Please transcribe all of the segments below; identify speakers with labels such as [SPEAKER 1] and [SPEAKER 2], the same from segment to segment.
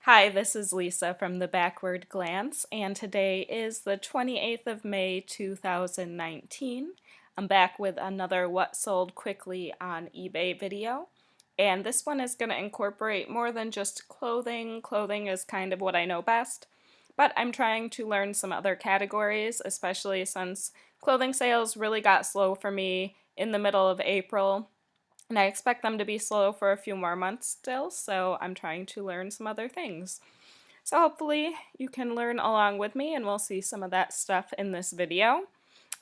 [SPEAKER 1] Hi, this is Lisa from the Backward Glance, and today is the 28th of May 2019. I'm back with another What Sold Quickly on eBay video, and this one is going to incorporate more than just clothing. Clothing is kind of what I know best, but I'm trying to learn some other categories, especially since clothing sales really got slow for me in the middle of April. And I expect them to be slow for a few more months still, so I'm trying to learn some other things. So hopefully you can learn along with me and we'll see some of that stuff in this video.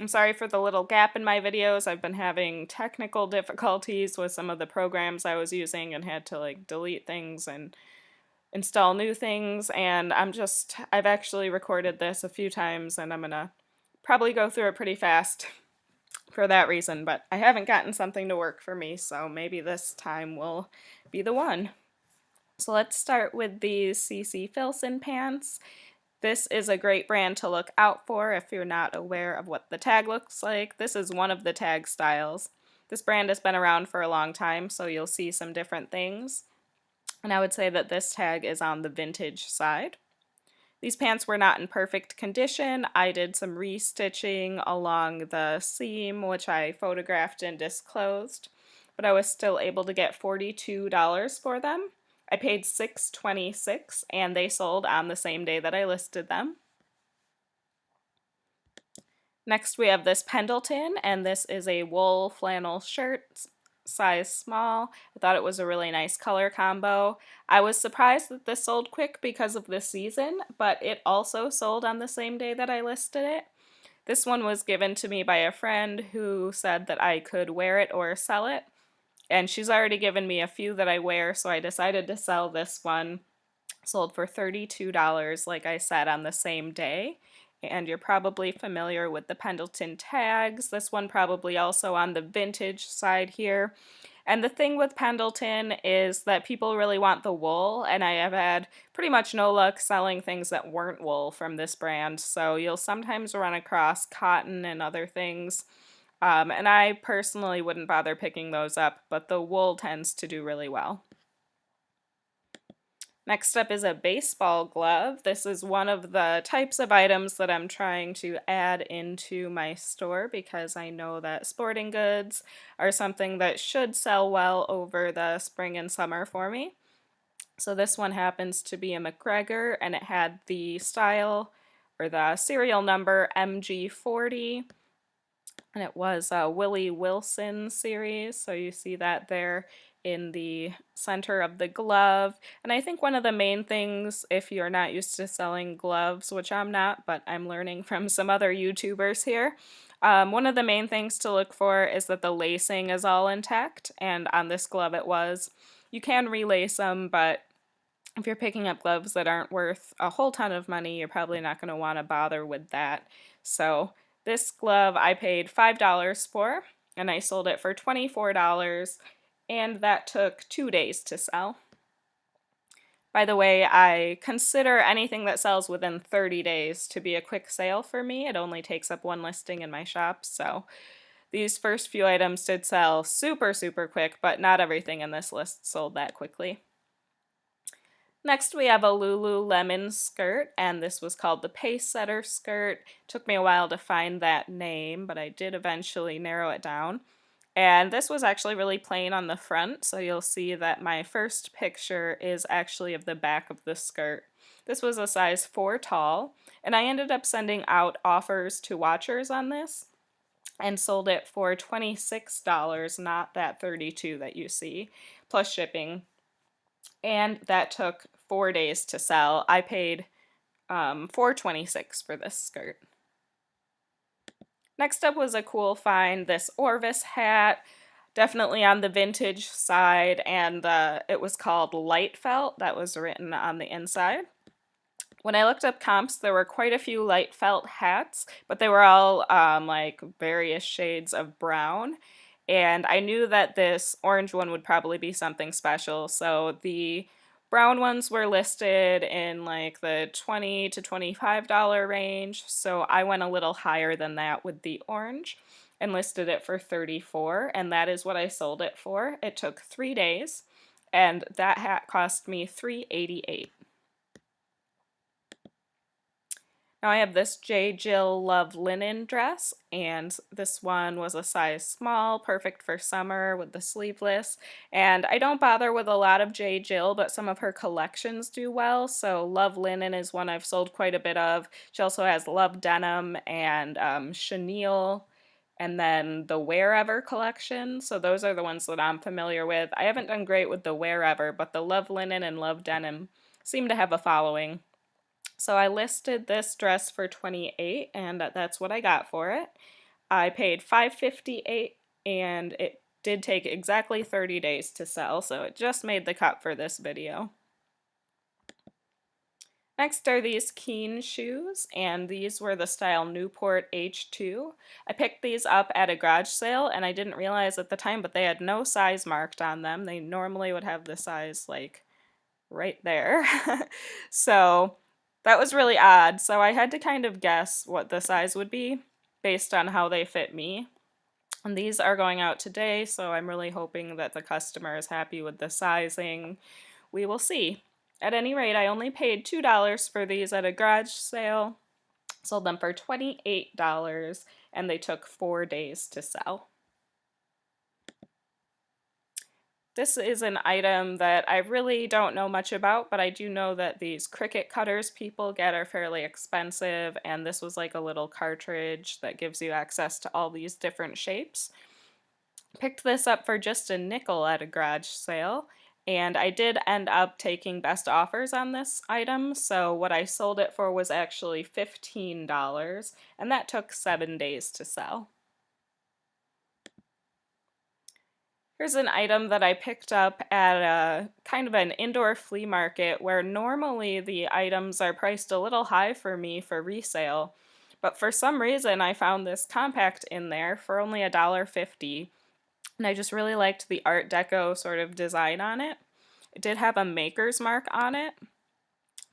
[SPEAKER 1] I'm sorry for the little gap in my videos. I've been having technical difficulties with some of the programs I was using and had to delete things and install new things, and I've actually recorded this a few times and I'm gonna probably go through it pretty fast for that reason, but I haven't gotten something to work for me, so maybe this time will be the one. So let's start with these CC Filson pants. This is a great brand to look out for if you're not aware of what the tag looks like. This is one of the tag styles. This brand has been around for a long time, so you'll see some different things. And I would say that this tag is on the vintage side. These pants were not in perfect condition. I did some restitching along the seam, which I photographed and disclosed, but I was still able to get $42 for them. I paid $6.26 and they sold on the same day that I listed them. Next we have this Pendleton, and this is a wool flannel shirt, size small. I thought it was a really nice color combo. I was surprised that this sold quick because of the season, but it also sold on the same day that I listed it. This one was given to me by a friend who said that I could wear it or sell it, and she's already given me a few that I wear, so I decided to sell this one. Sold for $32, like I said, on the same day. And you're probably familiar with the Pendleton tags. This one probably also on the vintage side here. And the thing with Pendleton is that people really want the wool, and I have had pretty much no luck selling things that weren't wool from this brand. So you'll sometimes run across cotton and other things. And I personally wouldn't bother picking those up, but the wool tends to do really well. Next up is a baseball glove. This is one of the types of items that I'm trying to add into my store because I know that sporting goods are something that should sell well over the spring and summer for me. So this one happens to be a McGregor, and it had the style or the serial number MG40, and it was a Willie Wilson series, so you see that there in the center of the glove. And I think one of the main things, if you're not used to selling gloves, which I'm not, but I'm learning from some other YouTubers here, one of the main things to look for is that the lacing is all intact, and on this glove it was. You can relace them, but if you're picking up gloves that aren't worth a whole ton of money, you're probably not going to want to bother with that. So this glove I paid $5 for, and I sold it for $24, and that took 2 days to sell. By the way, I consider anything that sells within 30 days to be a quick sale for me. It only takes up one listing in my shop, so these first few items did sell super quick, but not everything in this list sold that quickly. Next we have a Lululemon skirt, and this was called the Pace Setter skirt. Took me a while to find that name, but I did eventually narrow it down. And this was actually really plain on the front, so you'll see that my first picture is actually of the back of the skirt. This was a size 4 tall, and I ended up sending out offers to watchers on this and sold it for $26, not that $32 that you see, plus shipping. And that took 4 days to sell. I paid $4.26 for this skirt. Next up was a cool find, this Orvis hat, definitely on the vintage side, and it was called Light Felt. That was written on the inside. When I looked up comps, there were quite a few light felt hats, but they were all like various shades of brown. And I knew that this orange one would probably be something special, so the brown ones were listed in like the $20 to $25 range, so I went a little higher than that with the orange and listed it for $34, and that is what I sold it for. It took 3 days, and that hat cost me $3.88. Now I have this J. Jill Love linen dress, and this one was a size small, perfect for summer with the sleeveless. And I don't bother with a lot of J. Jill, but some of her collections do well. So Love linen is one I've sold quite a bit of. She also has Love denim and chenille, and then the Wherever collection. So those are the ones that I'm familiar with. I haven't done great with the Wherever, but the Love linen and Love denim seem to have a following. So I listed this dress for 28 and that's what I got for it. I paid 558 and it did take exactly 30 days to sell, so it just made the cut for this video. Next are these Keen shoes, and these were the style Newport H2. I picked these up at a garage sale, and I didn't realize at the time, but they had no size marked on them. They normally would have the size like right there. So that was really odd. So I had to kind of guess what the size would be based on how they fit me. And these are going out today, so I'm really hoping that the customer is happy with the sizing. We will see. At any rate, I only paid $2 for these at a garage sale, sold them for $28, and they took 4 days to sell. This is an item that I really don't know much about, but I do know that these Cricut cutters people get are fairly expensive, and this was like a little cartridge that gives you access to all these different shapes. Picked this up for just a nickel at a garage sale, and I did end up taking best offers on this item, so what I sold it for was actually $15, and that took 7 days to sell. Here's an item that I picked up at a kind of an indoor flea market where normally the items are priced a little high for me for resale, but for some reason I found this compact in there for only $1.50, and I just really liked the Art Deco sort of design on it. It did have a maker's mark on it,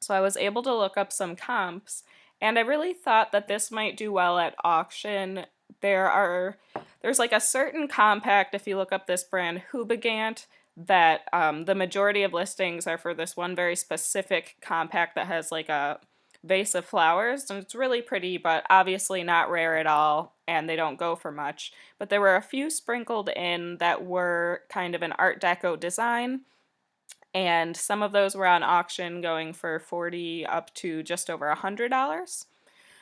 [SPEAKER 1] so I was able to look up some comps, and I really thought that this might do well at auction. There's like a certain compact, if you look up this brand, Hubigant, that the majority of listings are for this one very specific compact that has like a vase of flowers, and it's really pretty, but obviously not rare at all, and they don't go for much. But there were a few sprinkled in that were kind of an Art Deco design, and some of those were on auction going for $40 up to just over $100.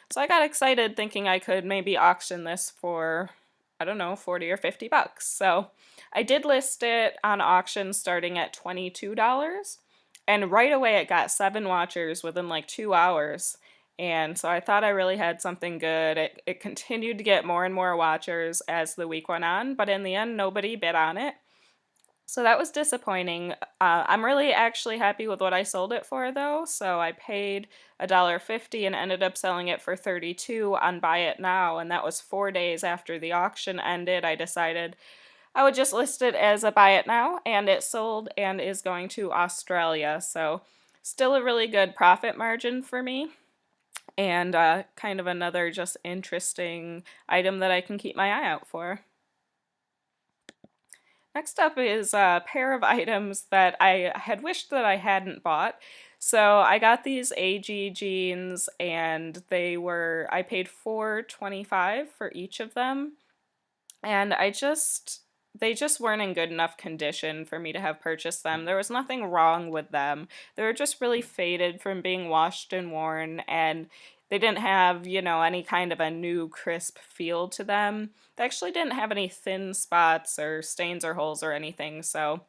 [SPEAKER 1] So I got excited thinking I could maybe auction this for, I don't know, 40 or 50 bucks. So I did list it on auction starting at $22, and right away it got 7 watchers within like 2 hours. And so I thought I really had something good. It continued to get more and more watchers as the week went on, but in the end nobody bid on it. So that was disappointing. I'm really actually happy with what I sold it for though. So I paid $1.50 and ended up selling it for $32 on Buy It Now, and that was 4 days after the auction ended. I decided I would just list it as a Buy It Now, and it sold and is going to Australia. So still a really good profit margin for me, and kind of another just interesting item that I can keep my eye out for. Next up is a pair of items that I had wished that I hadn't bought. So I got these AG jeans, and I paid $4.25 for each of them, and they just weren't in good enough condition for me to have purchased them. There was nothing wrong with them. They were just really faded from being washed and worn, and they didn't have, any kind of a new crisp feel to them. They actually didn't have any thin spots or stains or holes or anything, so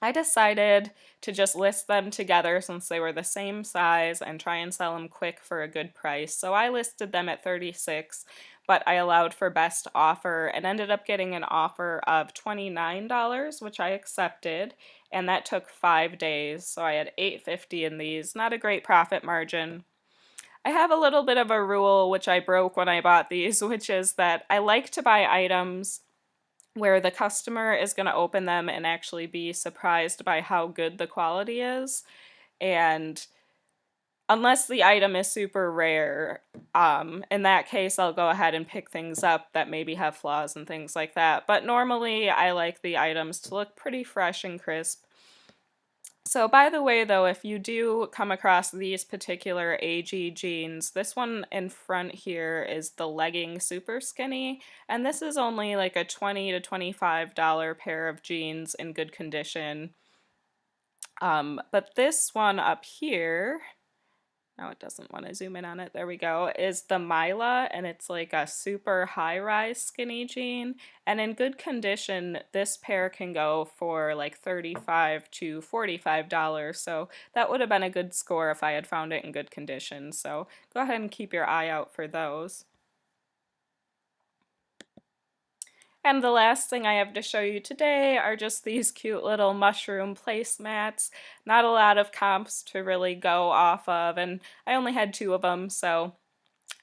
[SPEAKER 1] I decided to just list them together since they were the same size and try and sell them quick for a good price. So I listed them at $36, but I allowed for best offer and ended up getting an offer of $29, which I accepted, and that took 5 days. So I had $8.50 in these. Not a great profit margin. I have a little bit of a rule which I broke when I bought these, which is that I like to buy items where the customer is going to open them and actually be surprised by how good the quality is. And unless the item is super rare, in that case I'll go ahead and pick things up that maybe have flaws and things like that. But normally I like the items to look pretty fresh and crisp. So by the way though, if you do come across these particular AG jeans, this one in front here is the legging super skinny, and this is only like a $20 to $25 pair of jeans in good condition. But this one up here, now it doesn't want to zoom in on it, there we go, is the Mila, and it's like a super high-rise skinny jean. And in good condition, this pair can go for like $35 to $45, so that would have been a good score if I had found it in good condition. So go ahead and keep your eye out for those. And the last thing I have to show you today are just these cute little mushroom placemats. Not a lot of comps to really go off of, and I only had 2 of them, so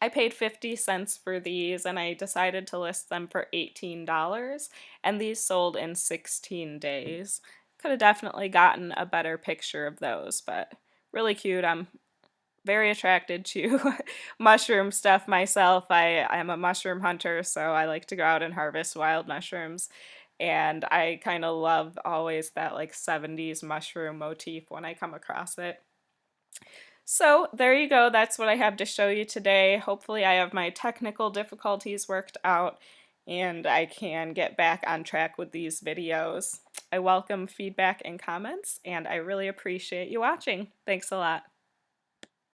[SPEAKER 1] I paid 50 cents for these, and I decided to list them for $18, and these sold in 16 days. Could have definitely gotten a better picture of those, but really cute. I'm very attracted to mushroom stuff myself. I'm a mushroom hunter, so I like to go out and harvest wild mushrooms. And I kind of love always that like 70s mushroom motif when I come across it. So there you go, that's what I have to show you today. Hopefully I have my technical difficulties worked out and I can get back on track with these videos. I welcome feedback and comments, and I really appreciate you watching. Thanks a lot.